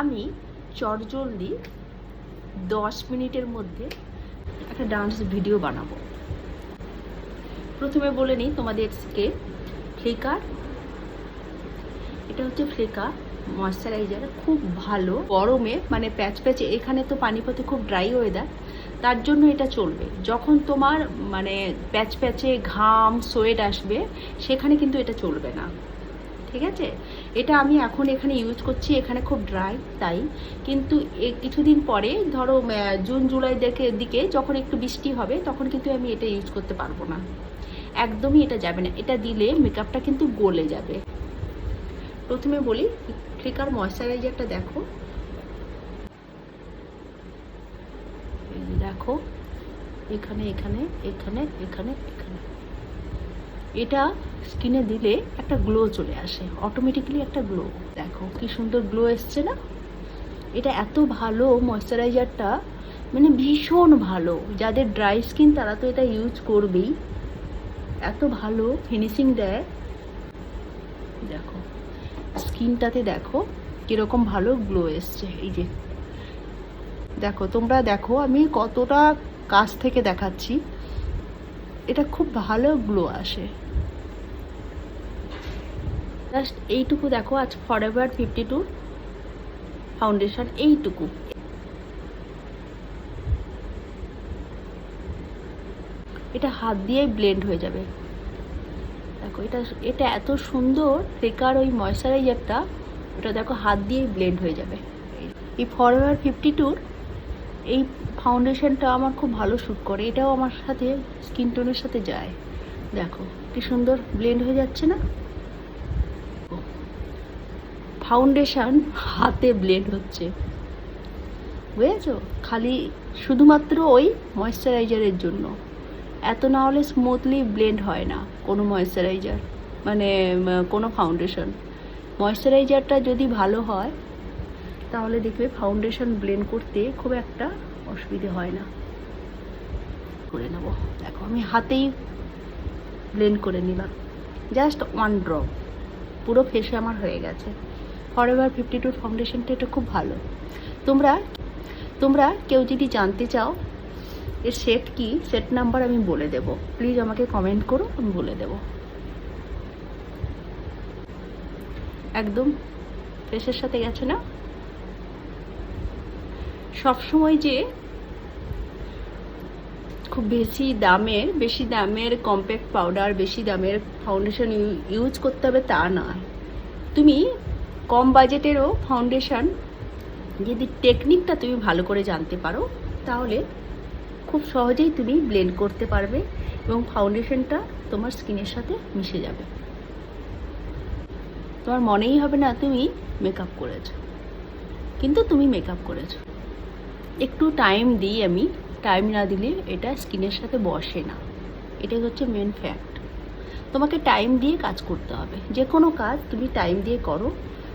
আমি চটজলদি 10 মিনিটের মধ্যে একটা ডান্স ভিডিও বানাবো। প্রথমে বলে নিই তোমাদেরকে, ফ্লিকার, এটা হচ্ছে ফ্লিকার ময়শ্চারাইজার, খুব ভালো গরমে, মানে প্যাচ প্যাচে, এখানে তো পানিপথে খুব ড্রাই ওয়েদার, তার জন্য এটা চলবে। যখন তোমার মানে প্যাচ প্যাচে ঘাম সোয়েট আসবে, সেখানে কিন্তু এটা চলবে না, ঠিক আছে? এটা আমি এখন এখানে ইউজ করছি, এখানে খুব ড্রাই, তাই। কিন্তু কিছুদিন পরে, ধরো জুন জুলাই দিকে যখন একটু বৃষ্টি হবে, তখন কিন্তু আমি এটা ইউজ করতে পারবো না, একদমই এটা যাবে না। এটা দিলে মেকআপটা কিন্তু গলে যাবে। প্রথমে বলি, ফ্লিকার ময়শ্চারাইজারটা দেখো, এই যে দেখো, এখানে এখানে এখানে এখানে এখানে, এটা স্কিনে দিলে একটা গ্লো চলে আসে, অটোমেটিক্যালি একটা গ্লো। দেখো কি সুন্দর গ্লো এসছে না? এটা এত ভালো ময়শ্চারাইজারটা, মানে ভীষণ ভালো। যাদের ড্রাই স্কিন তারা তো এটা ইউজ করবেই, এত ভালো ফিনিশিং দেয়। দেখো স্কিনটাতে দেখো কিরকম ভালো গ্লো এসছে। এই যে দেখো, তোমরা দেখো আমি কতটা কাছ থেকে দেখাচ্ছি, এটা খুব ভালো গ্লো আসে। জাস্ট এইটুকু দেখো, আজ ফরএভার 52 ফাউন্ডেশন, এইটুকু, এটা হাত দিয়েই ব্লেন্ড হয়ে যাবে। দেখো এটা এটা এত সুন্দর ফ্লিকার ওই ময়শ্চারাইজারটা, ওটা দেখো হাত দিয়েই ব্লেন্ড হয়ে যাবে। এই ফরএভার 52 এই ফাউন্ডেশনটা আমার খুব ভালো শ্যুট করে, এটাও আমার সাথে স্কিন টোনের সাথে যায়। দেখো কি সুন্দর ব্লেন্ড হয়ে যাচ্ছে না? ফাউন্ডেশন হাতে ব্লেন্ড হচ্ছে, বুঝেছো? খালি শুধুমাত্র ওই ময়শ্চারাইজারের জন্য। এত না হলে স্মুথলি ব্লেন্ড হয় না কোনো ময়শ্চারাইজার, মানে কোনো ফাউন্ডেশন। ময়শ্চারাইজারটা যদি ভালো হয় তাহলে দেখবে ফাউন্ডেশন ব্লেন্ড করতে খুব একটা অসুবিধে হয় না। করে নেব, দেখো আমি হাতেই ব্লেন্ড করে নিলাম, জাস্ট 1 ড্রপ, পুরো ফেসে আমার হয়ে গেছে। ফরএভার 52 ফাউন্ডেশনটা এটা খুব ভালো। তোমরা তোমরা কেউ যদি জানতে চাও এর সেট কি, সেট নাম্বার আমি বলে দেব, প্লিজ আমাকে কমেন্ট করো, আমি বলে দেব। একদম ফেসের সাথে গেছে না? সবসময় যে খুব বেশি দামের কম্প্যাক্ট পাউডার, বেশি দামের ফাউন্ডেশন ইউজ করতে হবে তা নয়। তুমি কম বাজেটেরও ফাউন্ডেশন, যদি টেকনিকটা তুমি ভালো করে জানতে পারো, তাহলে খুব সহজেই তুমি ব্লেন্ড করতে পারবে এবং ফাউন্ডেশনটা তোমার স্কিনের সাথে মিশে যাবে। তোমার মনেই হবে না তুমি মেকআপ করেছো, কিন্তু তুমি মেকআপ করেছো। একটু টাইম দিই আমি, টাইম না দিলে এটা স্কিনের সাথে বসে না, এটাই হচ্ছে মেন ফ্যাক্ট। তোমাকে টাইম দিয়ে কাজ করতে হবে, যে কোনো কাজ তুমি টাইম দিয়ে করো,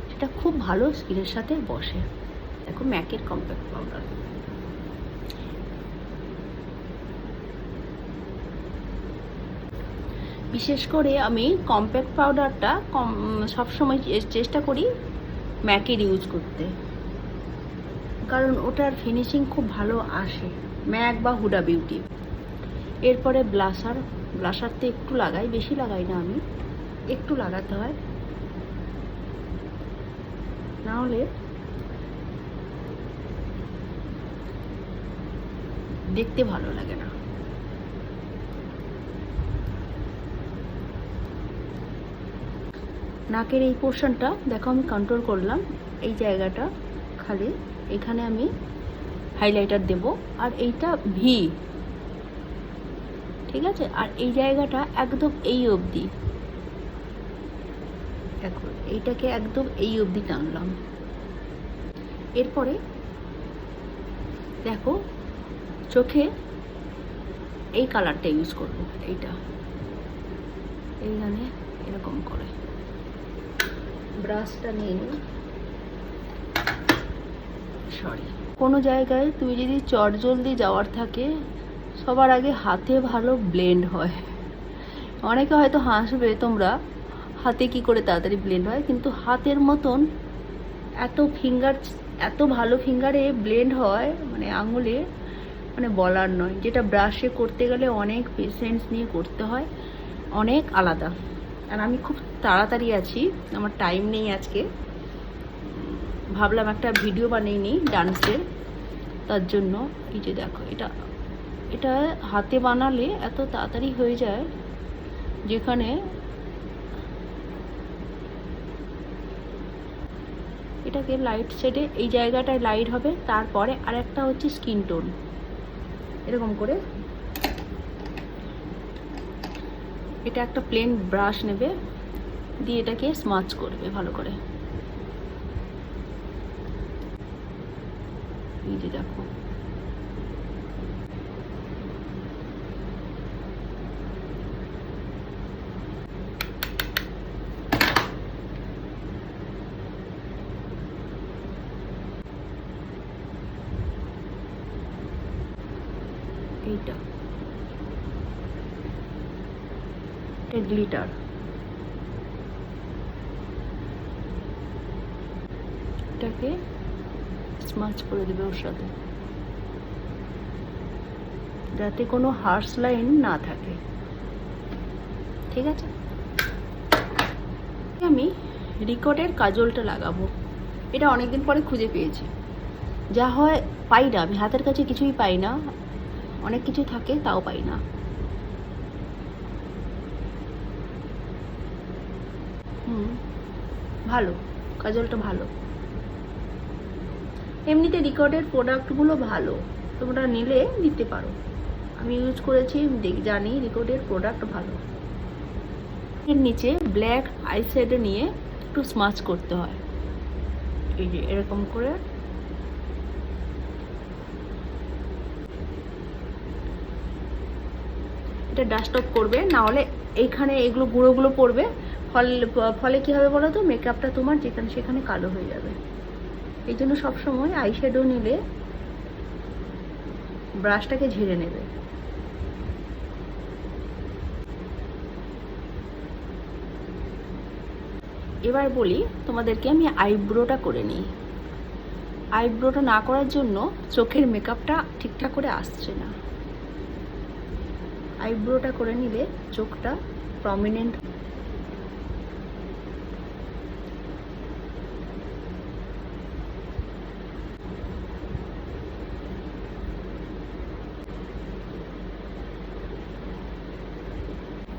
সেটা খুব ভালো স্কিনের সাথে বসে। দেখো ম্যাকের কম্প্যাক্ট পাউডার, বিশেষ করে আমি কম্প্যাক্ট পাউডারটা সবসময় চেষ্টা করি ম্যাকের ইউজ করতে, কারণ ওটার ফিনিশিং খুব ভালো আসে, ম্যাক বা হুডা বিউটি। এরপরে ব্লাশারতে একটু লাগাই, বেশি লাগাই না আমি, একটু লাগাতে হয়, না হলে দেখতে ভালো লাগে না। নাকের এই পোর্শনটা দেখো আমি কন্ট্রোল করলাম, এই জায়গাটা খালি, এখানে আমি হাইলাইটার দেব, আর এইটা ভি, ঠিক আছে? আর এই জায়গাটা একদম এই অবধি, দেখো এইটাকে একদম এই অবধি টানলাম। এরপরে দেখো চোখে এই কালারটা ইউজ করবো, এইটা এইখানে এরকম করে ব্রাশটা নিয়ে নিই। সরি, কোনো জায়গায় তুমি যদি চটজলদি যাওয়ার থাকে, সবার আগে হাতে ভালো ব্লেন্ড হয়। অনেকে হয়তো হাসবে তোমরা, হাতে কি করে তাড়াতাড়ি ব্লেন্ড হয়, কিন্তু হাতের মতন এত ফিঙ্গার এত ভালো ফিঙ্গারে ব্লেন্ড হয়, মানে আঙুলে, মানে বলার নয়। যেটা ব্রাশে করতে গেলে অনেক পেশেন্স নিয়ে করতে হয়, অনেক আলাদা। আর আমি খুব তাড়াতাড়ি আছি, আমার টাইম নেই আজকে। ভাবলাম একটা ভিডিও বানিয়ে নিই ডান্সের, তার জন্য। এই যে দেখো, এটা হাতে বানালে এত তাড়াতাড়ি হয়ে যায়, যেখানে এটাকে লাইট শেডে এই জায়গাটায় লাইট হবে, তারপরে আরেকটা হচ্ছে স্কিন টোন। এরকম করে এটা একটা প্লেন ব্রাশ নেবে, দিয়ে এটাকে স্মাচ করবে ভালো করে। এই যে দেখো, এইটা গ্লিটার, এটাকে স্মাচ করে দেবে ওর সাথে, যাতে কোনো হার্শ লাইন না থাকে। ঠিক আছে, আমি রিকটের কাজলটা লাগাবো। এটা অনেকদিন পরে খুঁজে পেয়েছি। যা হয় পাই না, আমি হাতের কাছে কিছুই পাই না, অনেক কিছু থাকে তাও পাই না। ভালো, কাজলটা ভালো। এমনিতে রিকর্ডের প্রোডাক্টগুলো ভালো, তোমরা নিলে নিতে পারো। আমি ইউজ করেছি, জানি রিকর্ডের প্রোডাক্ট ভালো। এর নিচে ব্ল্যাক আইশ্যাডো নিয়ে একটু স্মাচ করতে হয়। এই যে এরকম করে এটা ডাস্ট অফ করবে, না হলে এইখানে এগুলো গুঁড়োগুলো পড়বে। ফলে কি হবে বলো তো, মেকআপটা তোমার যেখানে সেখানে কালো হয়ে যাবে। এই জন্য সবসময় আইশ্যাডো নিলে ব্রাশটাকে ঝেড়ে নেবে। এবার বলি তোমাদেরকে, আমি আইব্রোটা করে নিই। আইব্রোটা না করার জন্য চোখের মেকআপটা ঠিকঠাক করে আসছে না। আইব্রোটা করে নিলে চোখটা প্রমিনেন্ট।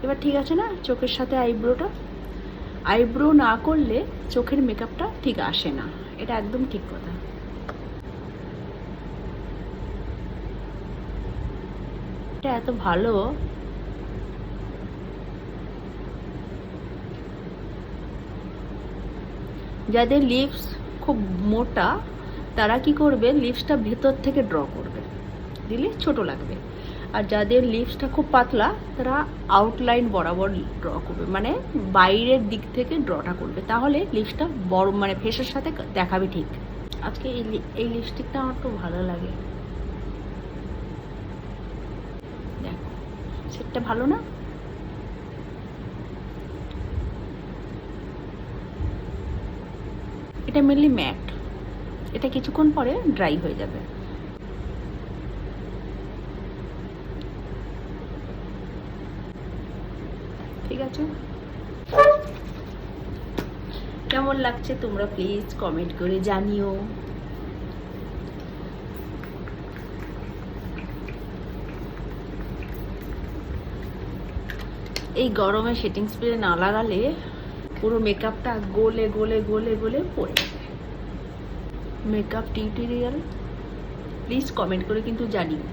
এবার ঠিক আছে না চোখের সাথে আইব্রোটা? আইব্রো না করলে চোখের মেকআপটা ঠিক আসে না, এটা একদম ঠিক কথা। এটা এত ভালো, যাদের লিপস খুব মোটা তারা কি করবে, লিপসটা ভেতর থেকে ড্র করবে, দিলে ছোট লাগবে। আর যাদের লিপসটা খুব পাতলা তারা আউটলাইন বরাবর ড্র করবে, মানে বাইরের দিক থেকে ড্রটা করবে, তাহলে লিপসটা বড় মানে ফেসের সাথে দেখাবে ঠিক। আজকে এই লিপস্টিকটা আমার তো ভালো লাগে, দেখো সেটটা ভালো না? এটা মেনলি ম্যাট, এটা কিছুক্ষণ পরে ড্রাই হয়ে যাবে। ঠিক আছে, কেমন লাগছে তোমরা প্লিজ কমেন্ট করে জানিও। এই গরমে সেটিং স্প্রে না লাগালে পুরো মেকআপটা গলে গলে গলে গলে পড়ে যাবে। মেকআপ টিউটোরিয়াল প্লিজ কমেন্ট করে কিন্তু জানিও।